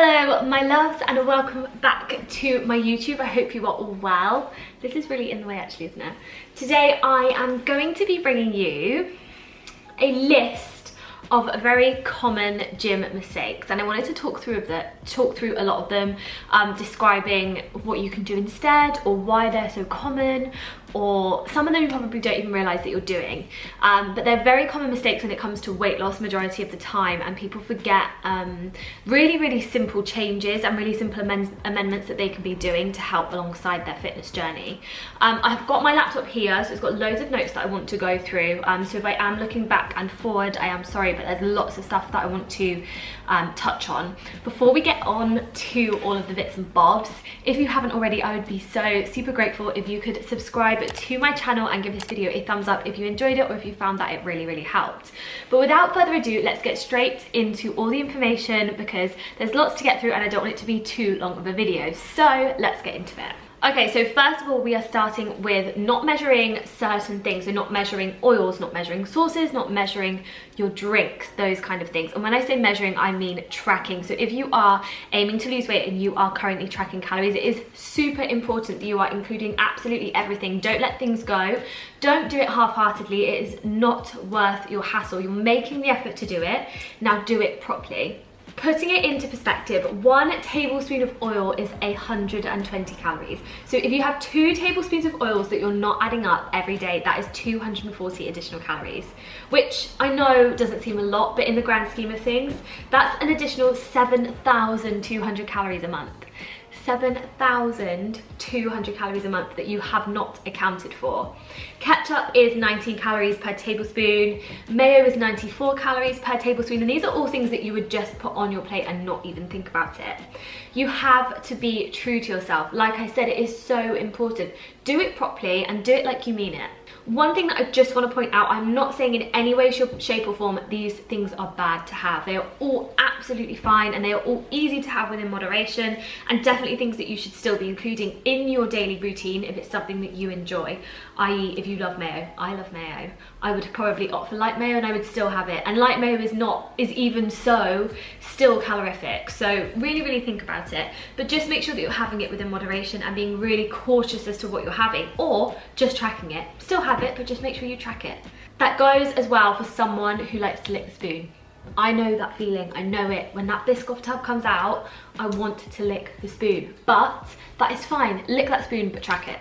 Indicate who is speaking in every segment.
Speaker 1: Hello my loves and welcome back to my YouTube. I hope you are all well. This is really in the way actually, isn't it? Today I am going to be bringing you a list of very common gym mistakes, and I wanted to talk through a lot of them, describing what you can do instead or why they're so common, or some of them you probably don't even realize that you're doing, but they're very common mistakes when it comes to weight loss majority of the time, and people forget really simple changes and really simple amendments that they can be doing to help alongside their fitness journey. I've got my laptop here, so it's got loads of notes that I want to go through, so if I am looking back and forward, I am sorry, but there's lots of stuff that I want to touch on. Before we get on to all of the bits and bobs, if you haven't already, I would be so super grateful if you could subscribe to my channel and give this video a thumbs up if you enjoyed it or if you found that it really helped. But without further ado, let's get straight into all the information because there's lots to get through and I don't want it to be too long of a video. So let's get into it. Okay, so first of all, we are starting with not measuring certain things. So not measuring oils, not measuring sauces, not measuring your drinks, those kind of things. And when I say measuring, I mean tracking. So if you are aiming to lose weight and you are currently tracking calories, it is super important that you are including absolutely everything. Don't let things go. Don't do it half-heartedly. It is not worth your hassle. You're making the effort to do it. Now do it properly. Putting it into perspective, 1 tablespoon of oil is 120 calories. So if you have 2 tablespoons of oils that you're not adding up every day, that is 240 additional calories, which I know doesn't seem a lot, but in the grand scheme of things, that's an additional 7,200 calories a month. 7,200 calories a month that you have not accounted for. Ketchup is 19 calories per tablespoon, mayo is 94 calories per tablespoon, and these are all things that you would just put on your plate and not even think about it. You have to be true to yourself. Like I said, it is so important. Do it properly and do it like you mean it. One thing that I just want to point out, I'm not saying in any way, shape or form these things are bad to have. They are all absolutely fine and they are all easy to have within moderation, and definitely things that you should still be including in your daily routine if it's something that you enjoy. I.e. if you love mayo, I love mayo, I would probably opt for light mayo and I would still have it. And light mayo is even so still calorific. So really think about it, but just make sure that you're having it within moderation and being really cautious as to what you're having, or just tracking it. Still have it, but just make sure you track it. That goes as well for someone who likes to lick the spoon. I know that feeling, I know it. When that Biscoff tub comes out, I want to lick the spoon, but that is fine. Lick that spoon, but track it.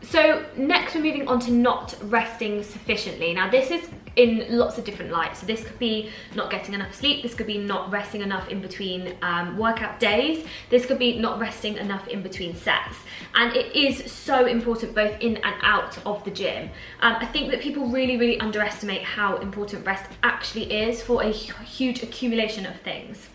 Speaker 1: So next we're moving on to not resting sufficiently. Now this is in lots of different lights. So this could be not getting enough sleep, this could be not resting enough in between workout days, this could be not resting enough in between sets. And it is so important both in and out of the gym. I think that people really underestimate how important rest actually is for a huge accumulation of things.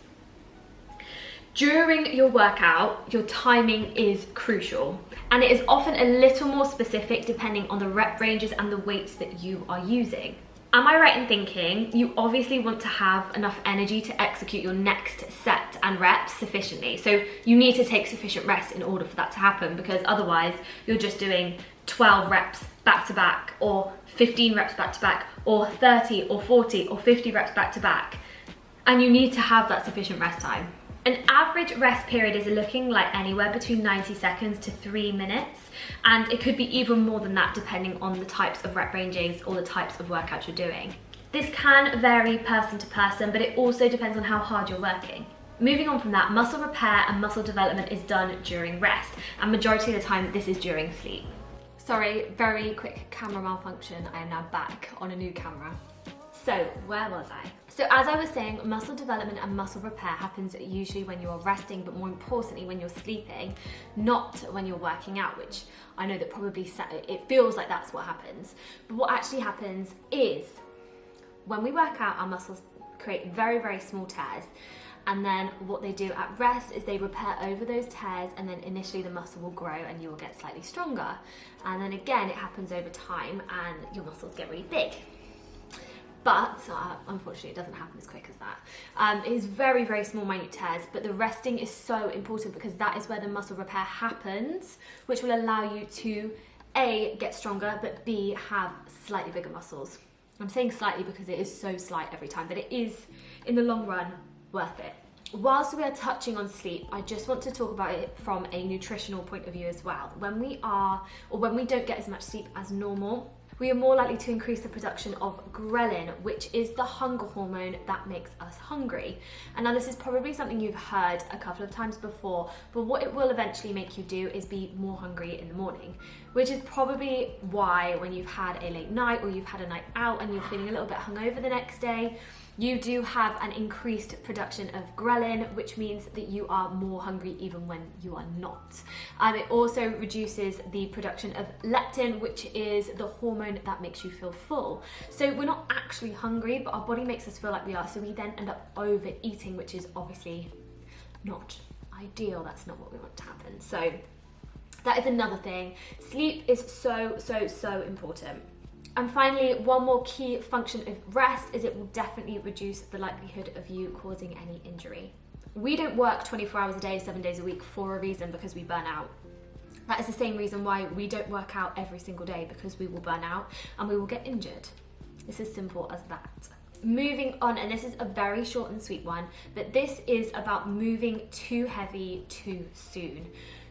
Speaker 1: During your workout, your timing is crucial, and it is often a little more specific depending on the rep ranges and the weights that you are using. Am I right in thinking you obviously want to have enough energy to execute your next set and reps sufficiently? So you need to take sufficient rest in order for that to happen, because otherwise you're just doing 12 reps back to back, or 15 reps back to back, or 30 or 40 or 50 reps back to back, and you need to have that sufficient rest time. An average rest period is looking like anywhere between 90 seconds to 3 minutes, and it could be even more than that depending on the types of rep ranges or the types of workouts you're doing. This can vary person to person, but it also depends on how hard you're working. Moving on from that, muscle repair and muscle development is done during rest, and majority of the time this is during sleep. Sorry, very quick camera malfunction. I am now back on a new camera. So where was I? So as I was saying, muscle development and muscle repair happens usually when you're resting, but more importantly when you're sleeping, not when you're working out, which I know that probably it feels like that's what happens. But what actually happens is when we work out, our muscles create very small tears. And then what they do at rest is they repair over those tears, and then initially the muscle will grow and you will get slightly stronger. And then again, it happens over time and your muscles get really big. But unfortunately it doesn't happen as quick as that. It is very small minute tears, but the resting is so important because that is where the muscle repair happens, which will allow you to A, get stronger, but B, have slightly bigger muscles. I'm saying slightly because it is so slight every time, but it is in the long run worth it. Whilst we are touching on sleep, I just want to talk about it from a nutritional point of view as well. When we don't get as much sleep as normal, we are more likely to increase the production of ghrelin, which is the hunger hormone that makes us hungry. And now this is probably something you've heard a couple of times before, but what it will eventually make you do is be more hungry in the morning, which is probably why when you've had a late night or you've had a night out and you're feeling a little bit hungover the next day, you do have an increased production of ghrelin, which means that you are more hungry even when you are not. It also reduces the production of leptin, which is the hormone that makes you feel full. So we're not actually hungry, but our body makes us feel like we are. So we then end up overeating, which is obviously not ideal. That's not what we want to happen. So that is another thing. Sleep is so important. And finally, one more key function of rest is it will definitely reduce the likelihood of you causing any injury. We don't work 24 hours a day, 7 days a week for a reason, because we burn out. That is the same reason why we don't work out every single day, because we will burn out and we will get injured. It's as simple as that. Moving on, and this is a very short and sweet one, but this is about moving too heavy too soon.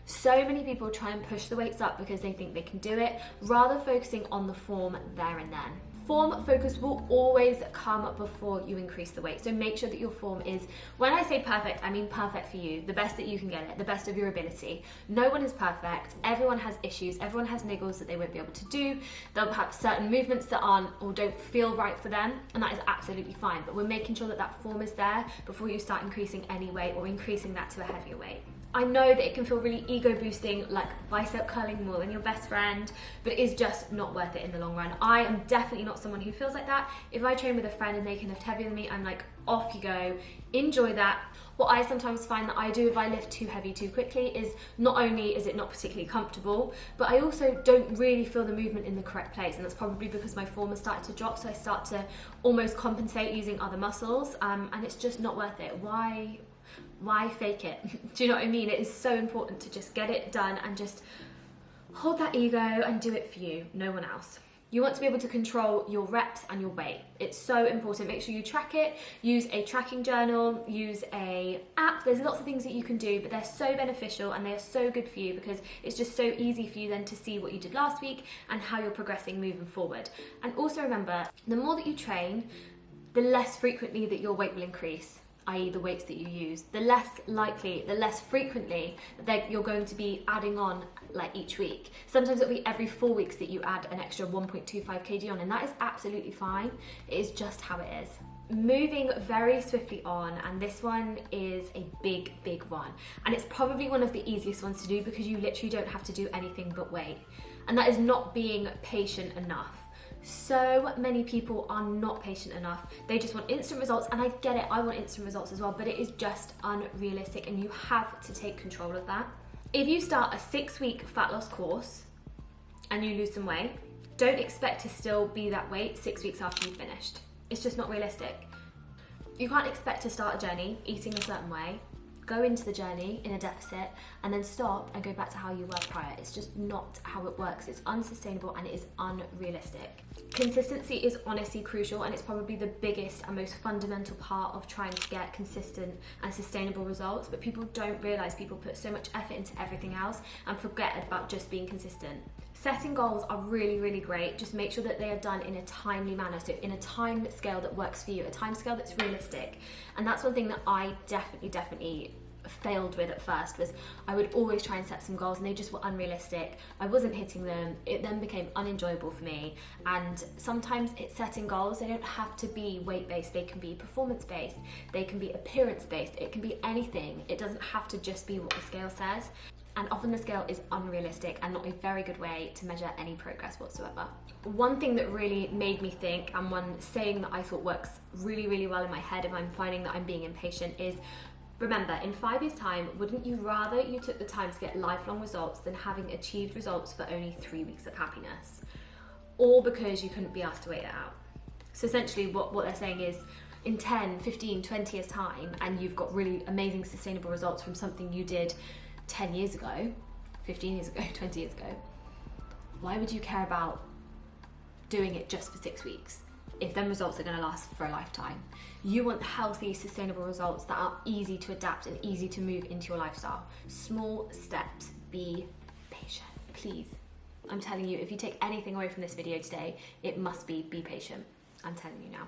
Speaker 1: So many people try and push the weights up because they think they can do it, rather focusing on the form there and then. Form focus will always come before you increase the weight. So make sure that your form is, when I say perfect, I mean perfect for you, the best that you can get it, the best of your ability. No one is perfect. Everyone has issues. Everyone has niggles that they won't be able to do. They'll have certain movements that aren't or don't feel right for them, and that is absolutely fine. But we're making sure that that form is there before you start increasing any weight or increasing that to a heavier weight. I know that it can feel really ego boosting, like bicep curling more than your best friend, but it is just not worth it in the long run. I am definitely not someone who feels like that. If I train with a friend and they can lift heavier than me, I'm like, off you go, enjoy that. What I sometimes find that I do if I lift too heavy too quickly is not only is it not particularly comfortable, but I also don't really feel the movement in the correct place, and that's probably because my form has started to drop, so I start to almost compensate using other muscles, and it's just not worth it. Why fake it? Do you know what I mean? It is so important to just get it done and just hold that ego and do it for you, no one else. You want to be able to control your reps and your weight. It's so important. Make sure you track it, use a tracking journal, use an app. There's lots of things that you can do, but they're so beneficial and they are so good for you because it's just so easy for you then to see what you did last week and how you're progressing moving forward. And also remember, the more that you train, the less frequently that your weight will increase, i.e. the weights that you use, the less frequently that you're going to be adding on like each week. Sometimes it'll be every 4 weeks that you add an extra 1.25 kg on, and that is absolutely fine. It is just how it is. Moving very swiftly on, and this one is a big one, and it's probably one of the easiest ones to do because you literally don't have to do anything but wait, and that is not being patient enough. So many people are not patient enough. They just want instant results, and I get it, I want instant results as well, but it is just unrealistic and you have to take control of that. If you start a 6-week fat loss course and you lose some weight, don't expect to still be that weight 6 weeks after you've finished. It's just not realistic. You can't expect to start a journey eating a certain way, go into the journey in a deficit, and then stop and go back to how you were prior. It's just not how it works. It's unsustainable and it is unrealistic. Consistency is honestly crucial, and it's probably the biggest and most fundamental part of trying to get consistent and sustainable results, but people don't realize people put so much effort into everything else and forget about just being consistent. Setting goals are really great. Just make sure that they are done in a timely manner, so in a time scale that works for you, a time scale that's realistic. And that's one thing that I definitely failed with at first, was I would always try and set some goals and they just were unrealistic. I wasn't hitting them. It then became unenjoyable for me. And sometimes it's setting goals. They don't have to be weight-based. They can be performance-based. They can be appearance-based. It can be anything. It doesn't have to just be what the scale says. And often the scale is unrealistic and not a very good way to measure any progress whatsoever. One thing that really made me think, and one saying that I thought works really well in my head if I'm finding that I'm being impatient, is remember, in 5 years' time, wouldn't you rather you took the time to get lifelong results than having achieved results for only 3 weeks of happiness? All because you couldn't be asked to wait it out. So essentially what they're saying is, in 10, 15, 20 years' time, and you've got really amazing sustainable results from something you did 10 years ago, 15 years ago, 20 years ago, why would you care about doing it just for 6 weeks? if them results are going to last for a lifetime. You want healthy, sustainable results that are easy to adapt and easy to move into your lifestyle. Small steps. Be patient, please. I'm telling you, if you take anything away from this video today, it must be patient. I'm telling you now.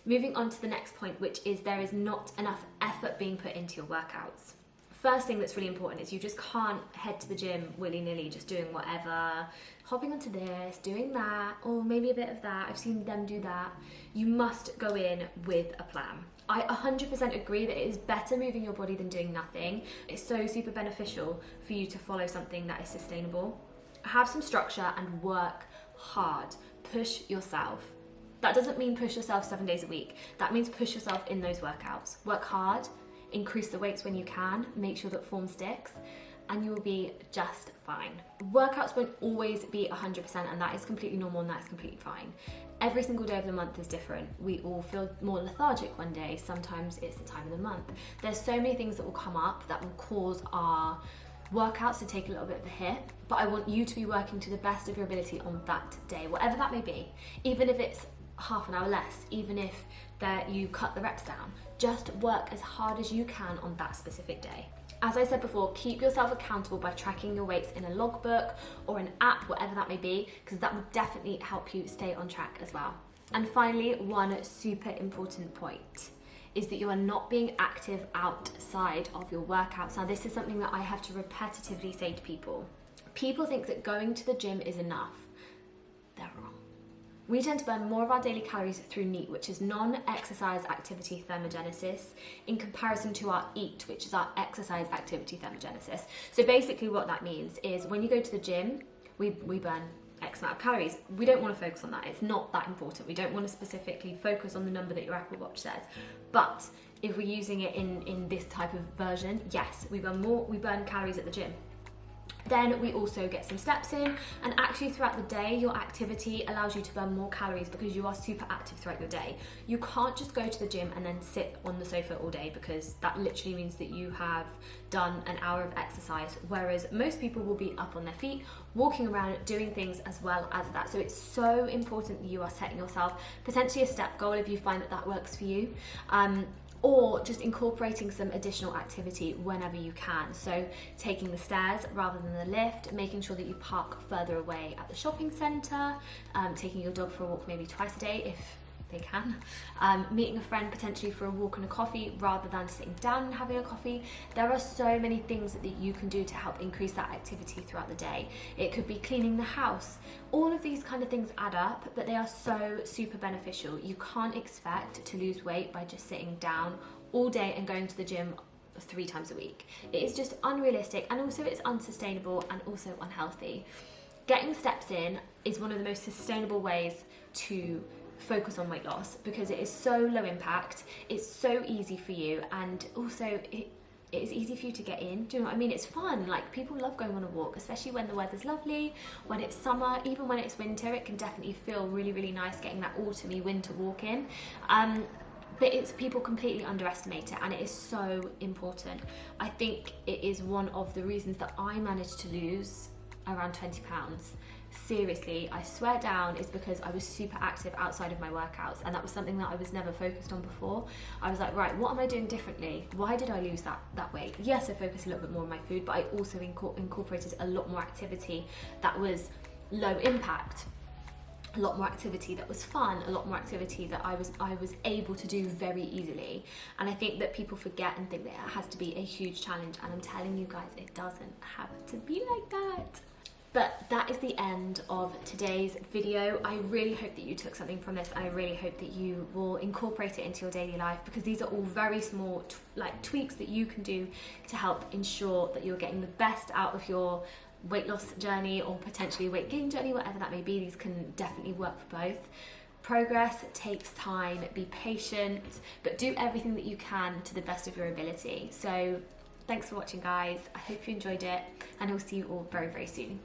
Speaker 1: Moving on to the next point, which is there is not enough effort being put into your workouts. First thing that's really important is you just can't head to the gym willy-nilly, just doing whatever, hopping onto this, doing that, or maybe a bit of that. I've seen them do that. You must go in with a plan. I 100% agree that it is better moving your body than doing nothing. It's so super beneficial for you to follow something that is sustainable. Have some structure and work hard. Push yourself. That doesn't mean push yourself 7 days a week. That means push yourself in those workouts. Work hard. Increase the weights when you can, make sure that form sticks, and you will be just fine. Workouts won't always be 100%, and that is completely normal and that is completely fine. Every single day of the month is different. We all feel more lethargic one day, sometimes it's the time of the month. There's so many things that will come up that will cause our workouts to take a little bit of a hit, but I want you to be working to the best of your ability on that day, whatever that may be, even if it's half an hour less, even if that you cut the reps down. Just work as hard as you can on that specific day. As I said before, keep yourself accountable by tracking your weights in a logbook or an app, whatever that may be, because that will definitely help you stay on track as well. And finally, one super important point is that you are not being active outside of your workouts. Now, this is something that I have to repetitively say to people. People think that going to the gym is enough. They're wrong. We tend to burn more of our daily calories through NEAT, which is non-exercise activity thermogenesis, in comparison to our EAT, which is our exercise activity thermogenesis. So basically what that means is when you go to the gym, we burn X amount of calories. We don't want to focus on that. It's not that important. We don't want to specifically focus on the number that your Apple Watch says. But if we're using it in this type of version, yes, we burn calories at the gym. Then we also get some steps in, and actually throughout the day, your activity allows you to burn more calories because you are super active throughout your day. You can't just go to the gym and then sit on the sofa all day, because that literally means that you have done an hour of exercise, whereas most people will be up on their feet, walking around, doing things as well as that. So it's so important that you are setting yourself potentially a step goal if you find that that works for you. Or just incorporating some additional activity whenever you can. So taking the stairs rather than the lift, making sure that you park further away at the shopping centre, taking your dog for a walk maybe twice a day if they can, meeting a friend potentially for a walk and a coffee rather than sitting down and having a coffee. There are so many things that you can do to help increase that activity throughout the day. It could be cleaning the house. All of these kind of things add up, but they are so super beneficial. You can't expect to lose weight by just sitting down all day and going to the gym 3 times a week. It is just unrealistic, and also it's unsustainable and also unhealthy. Getting steps in is one of the most sustainable ways to focus on weight loss, because it is so low impact, it's so easy for you, and also it is easy for you to get in. Do you know what I mean? It's fun. Like, people love going on a walk, especially when the weather's lovely, when it's summer, even when it's winter. It can definitely feel really, really nice getting that autumny winter walk in. But people completely underestimate it, and it is so important. I think it is one of the reasons that I managed to lose around 20 pounds. Seriously, I swear down, is because I was super active outside of my workouts, and that was something that I was never focused on before. I was like, right, what am I doing differently? Why did I lose that weight? Yes, I focused a little bit more on my food, but I also incorporated a lot more activity that was low impact, a lot more activity that was fun, a lot more activity that I was able to do very easily. And I think that people forget and think that it has to be a huge challenge, and I'm telling you guys, it doesn't have to be like that. But that is the end of today's video. I really hope that you took something from this, and I really hope that you will incorporate it into your daily life, because these are all very small tweaks that you can do to help ensure that you're getting the best out of your weight loss journey, or potentially weight gain journey, whatever that may be. These can definitely work for both. Progress takes time, be patient, but do everything that you can to the best of your ability. So thanks for watching, guys. I hope you enjoyed it, and I'll see you all very, very soon.